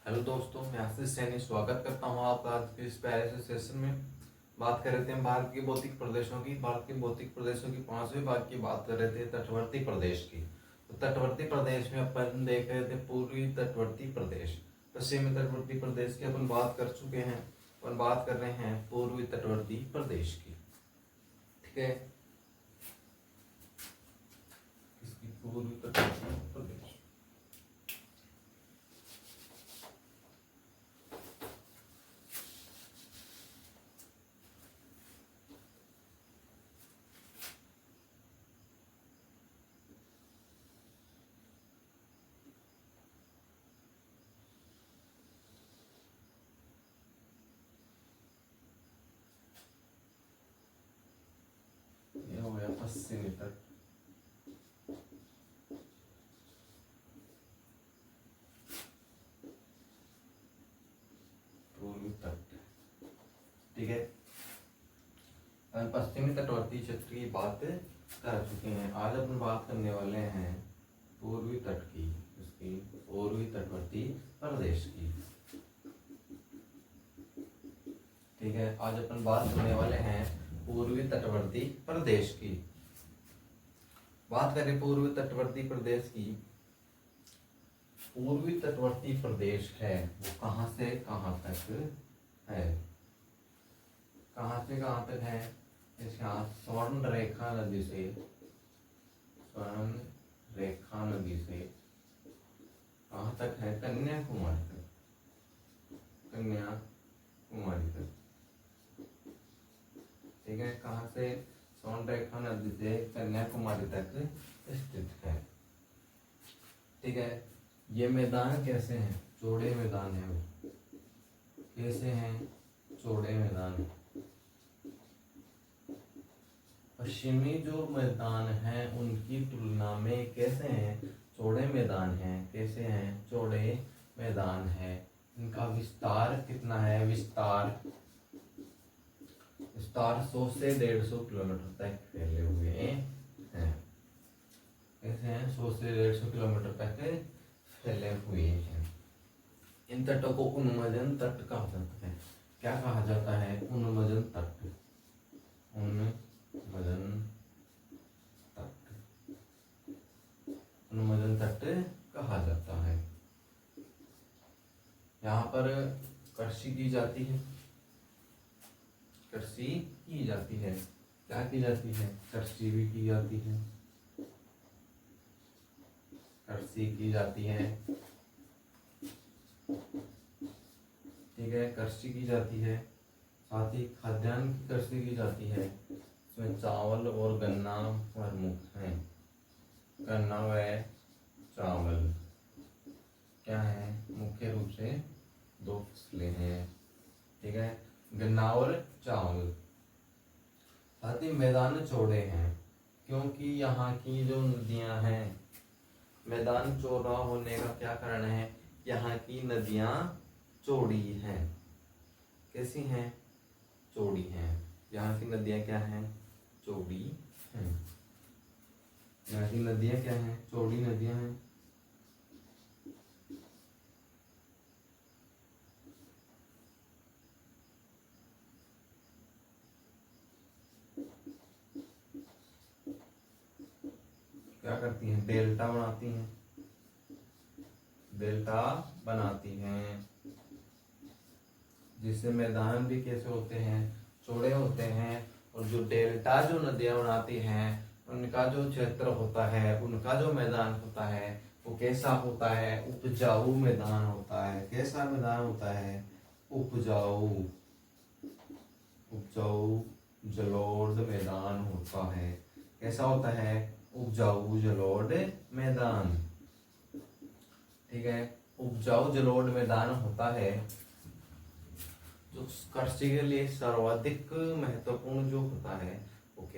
Hello दोस्तों, मैं आशीष सैनी स्वागत करता हूं आपका आज के इस प्यारे से सेशन में। बात कर रहे थे हम भारत के भौतिक प्रदेशों की। भारत के भौतिक प्रदेशों की 5वें भाग की बात कर रहे थे तटवर्ती प्रदेश की। तो तटवर्ती प्रदेश में अपन देख रहे थे पूर्वी तटवर्ती प्रदेश, पश्चिमी तटवर्ती प्रदेश की अपन बात कर चुके हैं। अपन बात कर रहे हैं पूर्वी तटवर्ती प्रदेश की। ठीक है, इसकी पूर्वी तटवर्ती प्रदेश। ये हो गया पश्चिमी तट, पूर्वी तट। ठीक है, पश्चिमी तटवर्ती क्षेत्र की बात कर चुके हैं। आज अपन बात करने वाले हैं पूर्वी तट की, इसकी पूर्वी तटवर्ती प्रदेश की। ठीक है, आज अपन बात करने वाले हैं पूर्वी तटवर्ती प्रदेश की। बात करें पूर्वी तटवर्ती प्रदेश की। पूर्वी तटवर्ती प्रदेश है वो कहां से कहां तक है? कहां से कहां तक है? इसका स्वर्ण रेखा नदी से, स्वर्ण रेखा नदी से कहां तक है? कन्याकुमारी तक, कन्याकुमारी तक। ठीक है, कहां से? स्वर्ण रेखा नदी से कन्याकुमारी तक स्थित है। ठीक है, ये मैदान कैसे हैं? चौड़े मैदान है वो। कैसे हैं? चौड़े मैदान। पश्चिमी जो मैदान हैं उनकी तुलना में कैसे हैं? चौड़े मैदान हैं। कैसे हैं? चौड़े मैदान है। इनका विस्तार कितना है? विस्तार 100 से 150 किलोमीटर तक फैले हुए हैं। कैसे हैं? 100 से 150 किलोमीटर तक फैले हुए हैं। इन तटों को उन्मोचन तट कहा जाता है। क्या कहा जाता है? उन्मोचन तट। उन्मोचन तट, उन्मोचन तट कहा जाता है। यहाँ पर कृषि की जाती है। कृषि की जाती है। क्या की जाती है? कृषि भी की जाती है। कृषि की जाती है। ठीक है, कृषि की जाती है। साथ ही खाद्यान्न की कृषि की जाती है। इसमें चावल और गन्ना प्रमुख हैं। गन्ना व चावल क्या है? मुख्य रूप से दो फसलें हैं। ठीक है, गन्ना और चावल। साथ ही मैदान चौड़े हैं क्योंकि यहाँ की जो नदियां हैं, मैदान चौड़ा होने का क्या कारण है? यहाँ की नदियां चौड़ी हैं। कैसी हैं? चौड़ी हैं। यहाँ की नदियां क्या हैं? चौड़ी हैं। यहाँ की नदियां क्या हैं? चौड़ी नदियां हैं। क्या करती हैं? डेल्टा बनाती हैं। डेल्टा बनाती हैं, जिससे मैदान भी कैसे होते हैं? चौड़े होते हैं। और जो डेल्टा जो नदियां बनाती हैं उनका जो क्षेत्र होता है, उनका जो मैदान होता है वो कैसा होता है? उपजाऊ मैदान होता है। कैसा मैदान होता है? उपजाऊ, उपजाऊ जलोढ़ मैदान होता है। कैसा होता है? उपजाऊ जलोढ़ मैदान। ठीक है, उपजाऊ जलोढ़ मैदान होता है जो कृषि के लिए सर्वाधिक महत्वपूर्ण जो होता है वो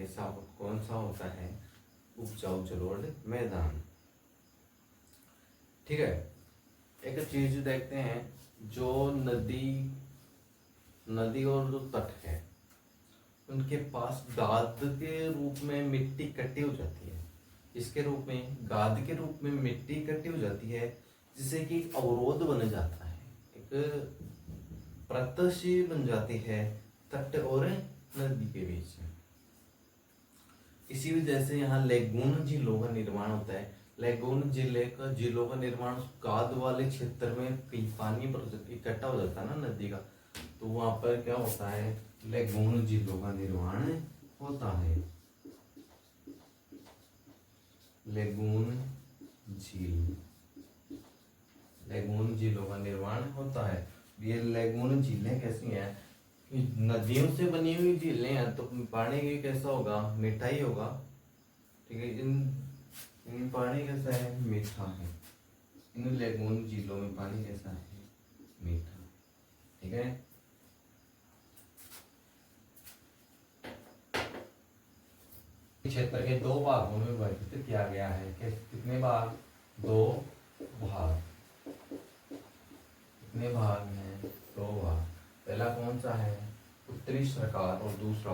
कौन सा होता है? उपजाऊ जलोढ़ मैदान। ठीक है, एक चीज देखते हैं, जो नदी और जो तट है उनके पास गाद के रूप में मिट्टी इकट्ठी हो जाती है। इसके रूप में, गाद के रूप में मिट्टी इकट्ठी हो जाती है, जिससे कि अवरोध बन जाता है। प्रत्याशी बन जाती है तट और नदी के बीच में। इसी वजह से यहाँ लेगून झीलों का निर्माण होता है। लेगून झीलों का निर्माण गाद वाले क्षेत्र में पानी इकट्ठा हो जाता है ना नदी का, तो वहां पर क्या होता है, लेगून झीलों का निर्माण होता है। लेगून झीलों का निर्माण होता है। ये लेगून झीलें कैसी हैं, नदियों से बनी हुई झीलें हैं, तो पानी भी कैसा होगा, मीठा ही होगा। ठीक है, इन पानी कैसा है, मीठा है। इन लेगून झीलों में पानी कैसा है, मीठा। ठीक है, क्षेत्र के 2 भागों में विभाजित किया गया है। कितने भाग, 2 भाग। कितने भाग हैं, 2 भाग। पहला कौन सा है, उत्तरी सरकार, और दूसरा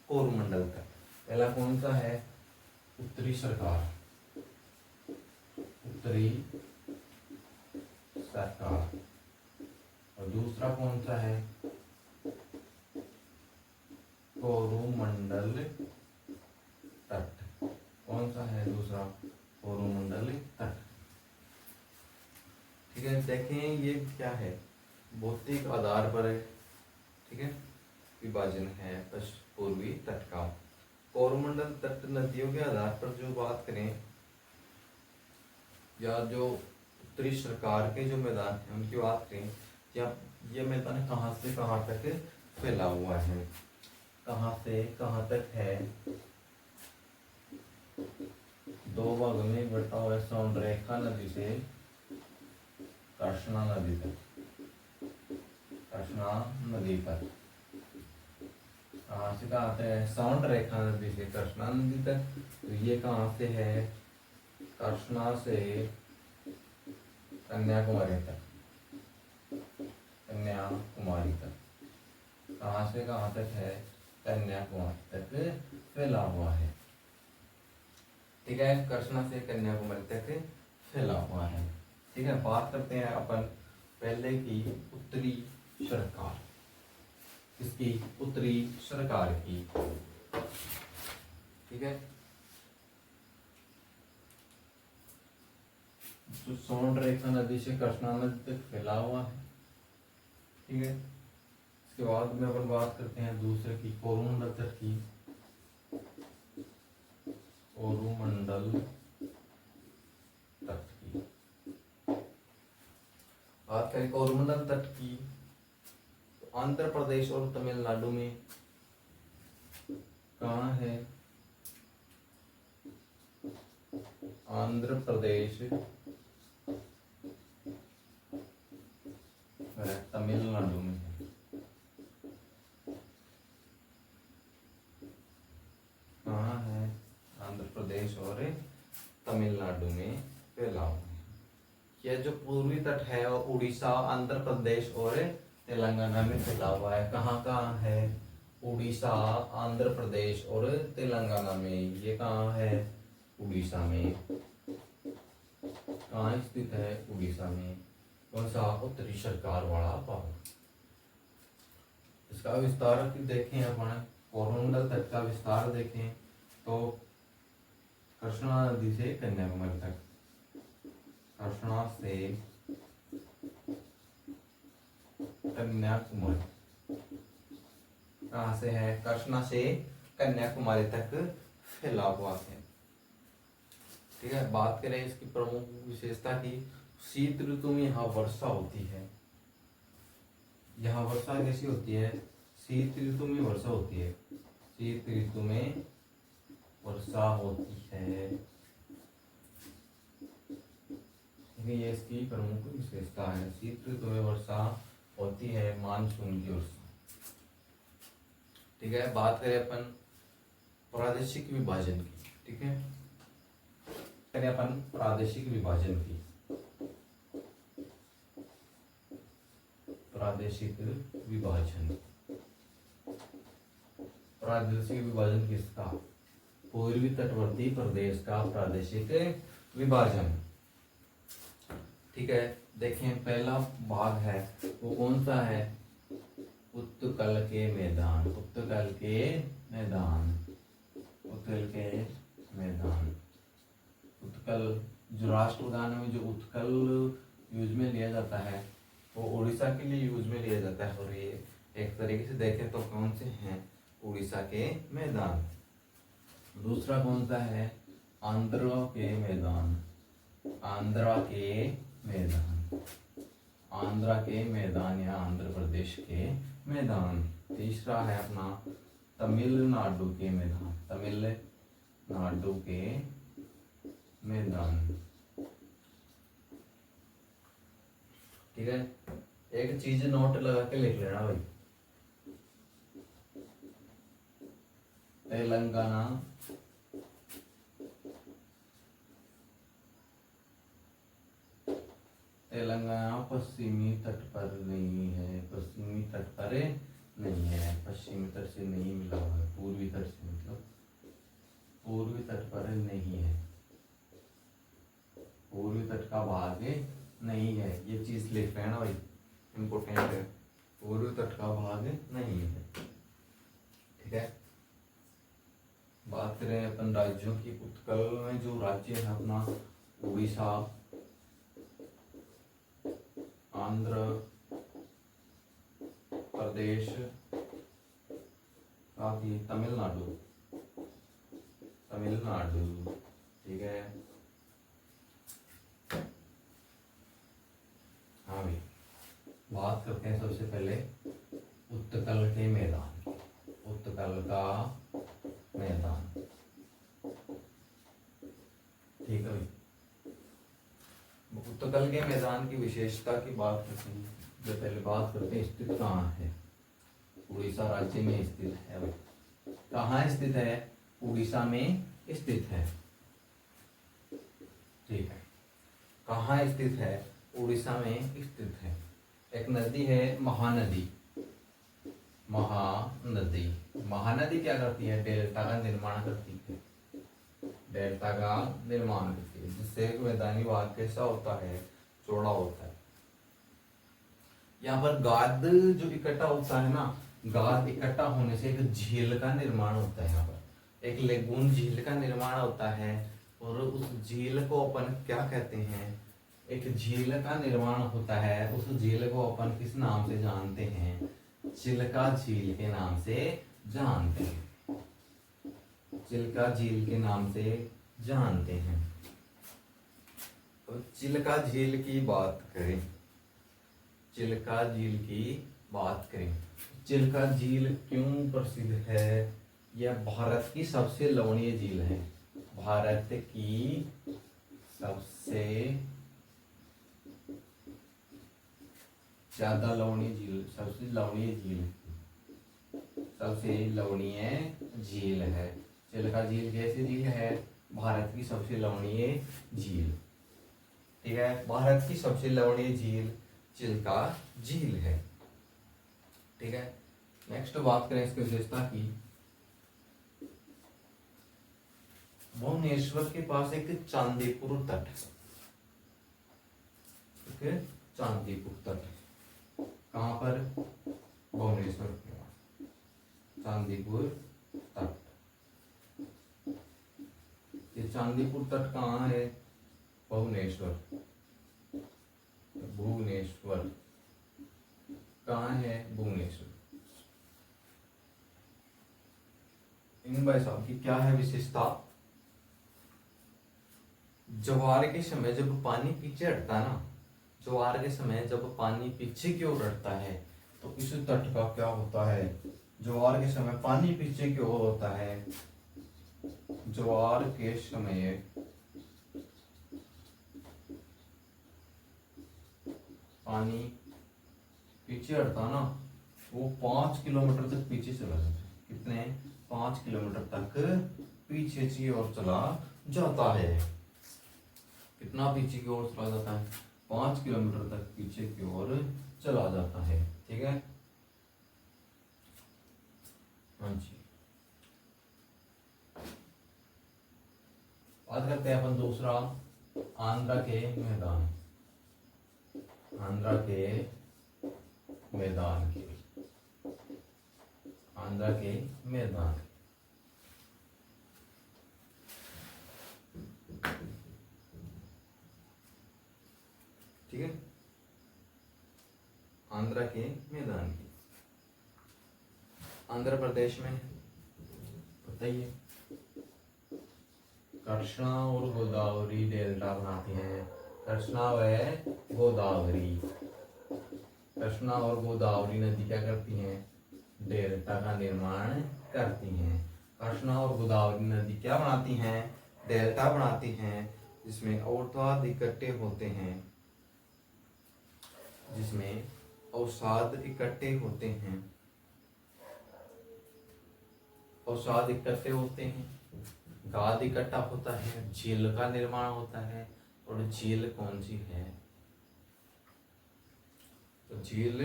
कोरोमंडल तक। पहला कौन सा है, उत्तरी सरकार, उत्तरी सरकार, और दूसरा कौन सा है, कोरोमंडल तट। कौन सा है दूसरा, कोरोमंडल तट। ठीक है, देखें ये क्या है, भौतिक आधार पर है। ठीक है, विभाजन है पूर्वी तट का। कोरोमंडल तट नदियों के आधार पर जो बात करें, या जो उत्तरी सरकार के जो मैदान है उनकी बात करें, या ये मैदान कहाँ से कहाँ तक फैला हुआ है, कहाँ से कहाँ तक है, 2 भागों में बटा हुआ है। सौंदरेखा नदी से कृष्णा नदी तक, कृष्णा नदी तक। कहाँ से कहाँ तक है, सौंड रेखा नदी से कृष्णा नदी तक। तो ये कहाँ से है, कृष्णा से कन्याकुमारी तक, कन्याकुमारी तक। कहाँ से कहाँ तक है, कन्याकुमारी तक फैला हुआ है। ठीक है, कृष्णा से कन्याकुमारी तक फैला हुआ है। ठीक है, बात करते हैं अपन पहले की उत्तरी सरकार, इसकी उत्तरी सरकार की। ठीक है, जो सौंड रेखा नदी से कृष्णा नदी तक फैला हुआ है। ठीक है, इसके बाद में अपन बात करते हैं दूसरे की, कोरोमंडल तट की। कोरोमंडल तट की बात करें, कोरोमंडल तट की, तो आंध्र प्रदेश और तमिलनाडु में कहाँ है, आंध्र प्रदेश, तमिलनाडु में है। कहाँ है, आंध्र प्रदेश और तमिलनाडु में फैला हुआ है। यह जो पूर्वी तट है और उड़ीसा, आंध्र प्रदेश और तेलंगाना में फैला हुआ है। कहाँ कहाँ है, उड़ीसा, आंध्र प्रदेश और तेलंगाना में। ये कहाँ है, उड़ीसा में। कहाँ स्थित है, उड़ीसा में। कौन सा, उत्तरी सरकार वाला भाग। इसका विस्तार देखें अपन, कोरोमंडल तट का विस्तार देखें तो कृष्णा नदी से कन्याकुमारी तक, कृष्णा से कन्याकुमारी। कहाँ से है, कृष्णा से कन्याकुमारी तक फैला हुआ है। ठीक है, बात करें इसकी प्रमुख विशेषता की, शीत ऋतु में यहाँ वर्षा होती है। यहाँ वर्षा कैसी होती है, शीत ऋतु में वर्षा होती है। शीत ऋतु में वर्षा होती है। ये इसकी प्रमुख विशेषता है, शीत ऋतु में वर्षा होती है, मानसून की वर्षा। ठीक है, बात करें अपन प्रादेशिक विभाजन की। ठीक है, करें अपन प्रादेशिक विभाजन की। प्रादेशिक विभाजन, प्रादेशिक विभाजन किसका, पूर्वी तटवर्ती प्रदेश का प्रादेशिक विभाजन। ठीक है, देखें पहला भाग है वो कौन सा है, उत्कल के मैदान, उत्कल के मैदान, उत्कल के मैदान। उत्कल जो राष्ट्रगान में जो उत्कल यूज में लिया जाता है वो उड़ीसा के लिए यूज में लिया जाता है। और ये एक तरीके से देखें तो कौन से हैं, उड़ीसा के मैदान। दूसरा कौन सा है, आंध्र के मैदान, आंध्रा के मैदान, आंध्रा के मैदान या आंध्र प्रदेश के मैदान। तीसरा है अपना तमिलनाडु के मैदान, तमिलनाडु के मैदान। ठीक है, एक चीज नोट लगा के लिख लेना भाई, तेलंगाना तेलंगाना पश्चिमी तट पर नहीं है, पश्चिमी तट पर नहीं है, पश्चिमी तट से नहीं मिला हुआ है, पूर्वी तट से, मतलब पूर्वी तट पर नहीं है, पूर्वी तट का भाग नहीं है। ये चीज लिख लेना भाई, इम्पोर्टेंट है, पूर्वी तट का भाग नहीं है। ठीक है, बात करें अपन राज्यों की, उत्कल में जो राज्य है अपना उड़ीसा, आंध्र प्रदेश, साथ ही तमिलनाडु, तमिलनाडु। ठीक है, हाँ भाई, बात करते हैं सबसे पहले उत्कल के मैदान, उत्कल का मैदान। ठीक है भाई, उत्कल के मैदान की विशेषता की बात करते हैं। जो पहले बात करते हैं स्थित कहाँ है, उड़ीसा राज्य में स्थित है भाई। कहाँ स्थित है, उड़ीसा में स्थित है। ठीक है, कहाँ स्थित है, उड़ीसा में स्थित है। एक नदी है महानदी, महानदी, महानदी क्या करती है, डेल्टा का निर्माण करती है, डेल्टा का निर्माण करती है, जिससे एक मैदानी भाग कैसा होता है, चौड़ा होता है। यहाँ पर गाद जो इकट्ठा होता है ना, गाद इकट्ठा होने से एक झील का निर्माण होता है। यहाँ पर एक लेगून झील का निर्माण होता है, और उस झील को अपन क्या कहते हैं, एक झील का निर्माण होता है। उस झील को अपन किस नाम से जानते हैं, चिल्का झील के नाम से जानते हैं, चिल्का झील के नाम से जानते हैं। तो चिल्का झील की बात करें, चिल्का झील की बात करें, चिल्का झील क्यों प्रसिद्ध है, यह भारत की सबसे लवणीय झील है, भारत की सबसे ज्यादा लवणीय झील, सबसे लवणीय झील, सबसे लवणीय झील है। चिल्का झील कैसी झील है, भारत की सबसे लवणीय झील। ठीक है, भारत की सबसे लवणीय झील चिल्का झील है। ठीक है, नेक्स्ट बात करें इसकी विशेषता की। भुवनेश्वर के पास एक चांदीपुर तट है, ठीक है, चांदीपुर तट कहाँ पर, भुवनेश्वर के पास चांदीपुर तट। ये चांदीपुर तट कहाँ है, भुवनेश्वर, भुवनेश्वर कहाँ है, भुवनेश्वर। इन भाई साहब की क्या है विशेषता, ज्वार के समय जब पानी पीछे हटता है ना, ज्वार के समय जब पानी पीछे की ओर हटता है तो इस तट का क्या होता है, ज्वार के समय पानी पीछे की ओर होता है, ज्वार के समय पानी पीछे हटता ना, वो 5 किलोमीटर तक पीछे चला जाता है। कितने, 5 किलोमीटर तक पीछे की ओर चला जाता है। कितना पीछे की ओर चला जाता है, 5 किलोमीटर तक पीछे की ओर चला जाता है। ठीक है, हाँ जी। बात करते हैं अपन दूसरा, आंध्रा के मैदान, आंध्रा के मैदान के, आंध्रा के मैदान। ठीक है, आंध्रा के मैदान की। आंध्र प्रदेश में बताइए, कृष्णा और गोदावरी डेल्टा बनाती हैं। कृष्णा व गोदावरी, कृष्णा और गोदावरी नदी क्या करती हैं? डेल्टा का निर्माण करती हैं। कृष्णा और गोदावरी नदी क्या बनाती हैं? डेल्टा बनाती हैं, जिसमें अवसाद इकट्ठे होते हैं, जिसमें अवसाद इकट्ठे होते हैं, अवसाद इकट्ठे होते हैं, गाद इकट्ठा होता है, झील का निर्माण होता है। और झील कौन सी है? तो झील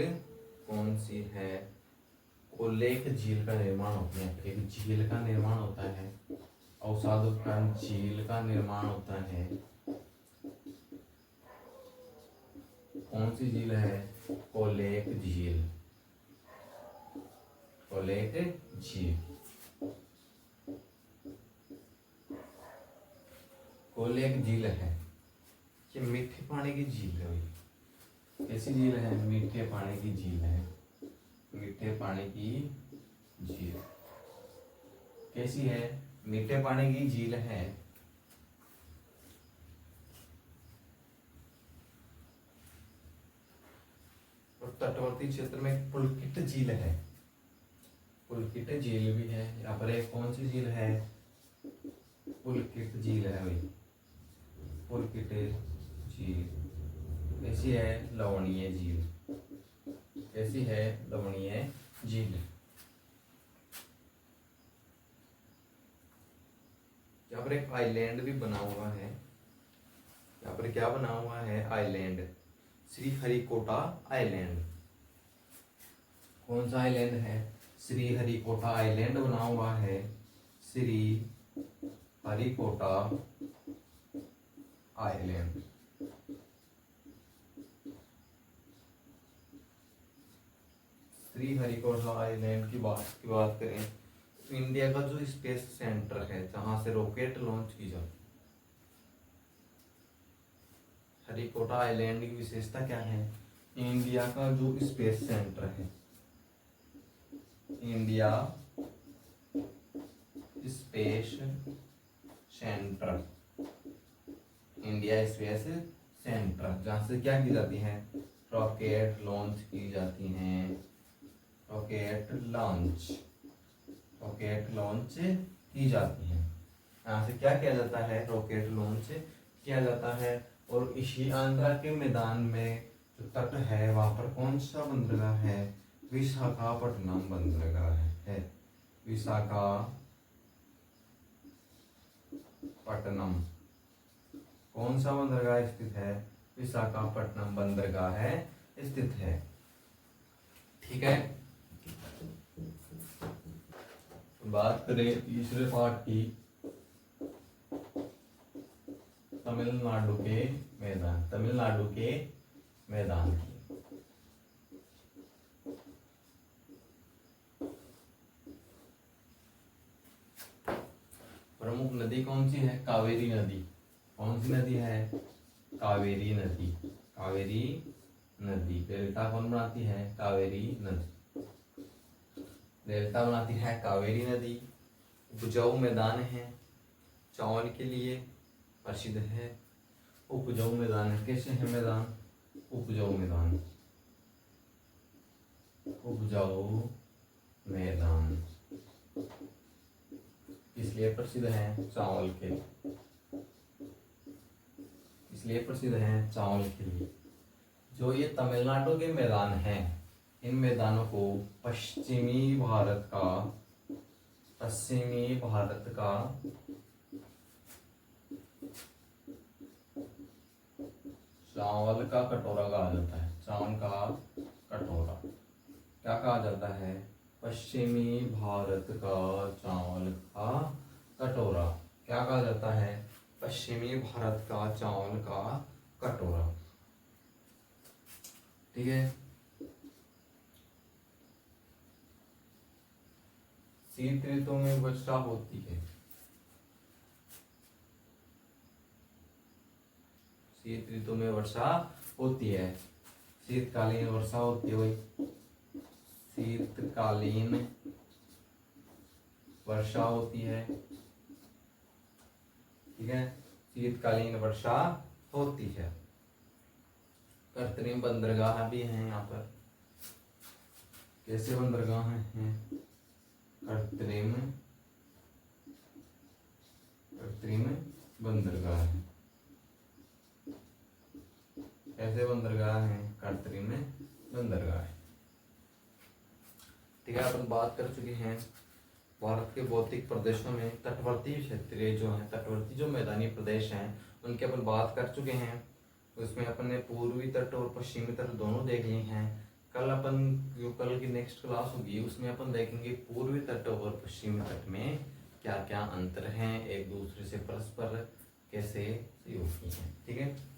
कौन सी है? उल्लेख झील का निर्माण होता है। एक झील का निर्माण होता है, अवसाद उपकरण झील का निर्माण होता है। कौन सी झील है? कोलेक झील, कोलेक झील। कोलेक झील है, ये मीठे पानी की झील है भाई। कैसी झील है? मीठे पानी की झील है, मीठे पानी की झील। कैसी है? मीठे पानी की झील है। और तटवर्ती क्षेत्र में पुलकित झील है, पुलकित झील भी है। यहाँ पर एक कौन सी झील है? पुलकित झील है भाई, पुलकित झील। कैसी है? लवणीय झील। कैसी है? लवणीय झील। यहाँ पर एक आइलैंड भी बना हुआ है। यहाँ पर क्या बना हुआ है? Island, Shri Harikota island. कौन सा आइलैंड है? श्री हरिकोटा आइलैंड बना हुआ है, श्री हरिकोटा आइलैंड। श्री हरिकोटा आइलैंड की बात करें तो इंडिया का जो स्पेस सेंटर है, जहां से रॉकेट लॉन्च की जाती है। हरिकोटा आइलैंड की विशेषता क्या है? इंडिया का जो स्पेस सेंटर है, India space centre, India space centre, जहां से क्या की जाती है? रॉकेट लॉन्च की जाती हैं, रॉकेट लॉन्च, रॉकेट लॉन्च की जाती है। यहाँ से क्या किया जाता है? रॉकेट लॉन्च किया जाता है। और इसी आंध्रा के मैदान में जो तट है, वहां पर कौन सा बंदरगाह है? विशाखापट्टनम बंदरगाह है, विशाखापट्टनम। कौन सा बंदरगाह स्थित है? विशाखापट्टनम बंदरगाह है स्थित है। ठीक है, बात करें तीसरे पार्ट की, तमिलनाडु के मैदान, तमिलनाडु के मैदान की। प्रमुख नदी कौन सी है? कावेरी नदी। कौन सी नदी है? कावेरी नदी, कावेरी नदी। डेल्टा कौन बनाती है? कावेरी नदी, डेल्टा बनाती है कावेरी नदी। उपजाऊ मैदान है, चावल के लिए प्रसिद्ध है। उपजाऊ मैदान है। कैसे है मैदान? उपजाऊ मैदान, उपजाऊ मैदान। इसलिए प्रसिद्ध है? चावल के लिए, इसलिए प्रसिद्ध है चावल के लिए। जो ये तमिलनाडु के मैदान हैं, इन मैदानों को पश्चिमी भारत का चावल का कटोरा कहा जाता है। चावल का कटोरा क्या कहा जाता है? पश्चिमी भारत का चावल का कटोरा। क्या कहा जाता है? पश्चिमी भारत का चावल का कटोरा। ठीक है। शीत ऋतु में वर्षा होती है। शीत ऋतु में वर्षा होती है। शीतकालीन वर्षा होती है भाई, शीतकालीन वर्षा होती है। ठीक है, शीतकालीन वर्षा होती है। कृत्रिम बंदरगाह भी हैं यहाँ पर। कैसे बंदरगाह हैं? कृत्रिम बंदरगाह है। ऐसे बंदरगाह हैं कृत्रिम बंदरगाह है। ठीक है, अपन बात कर चुके हैं भारत के भौतिक प्रदेशों में तटवर्ती क्षेत्र जो हैं, तटवर्ती जो मैदानी प्रदेश हैं उनकी अपन बात कर चुके हैं। उसमें अपन ने पूर्वी तट और पश्चिमी तट दोनों देख लिए हैं। कल अपन जो कल की नेक्स्ट क्लास होगी उसमें अपन देखेंगे पूर्वी तट और पश्चिमी तट में क्या क्या अंतर हैं, एक दूसरे से परस्पर कैसे सहयोगी हैं। ठीक है।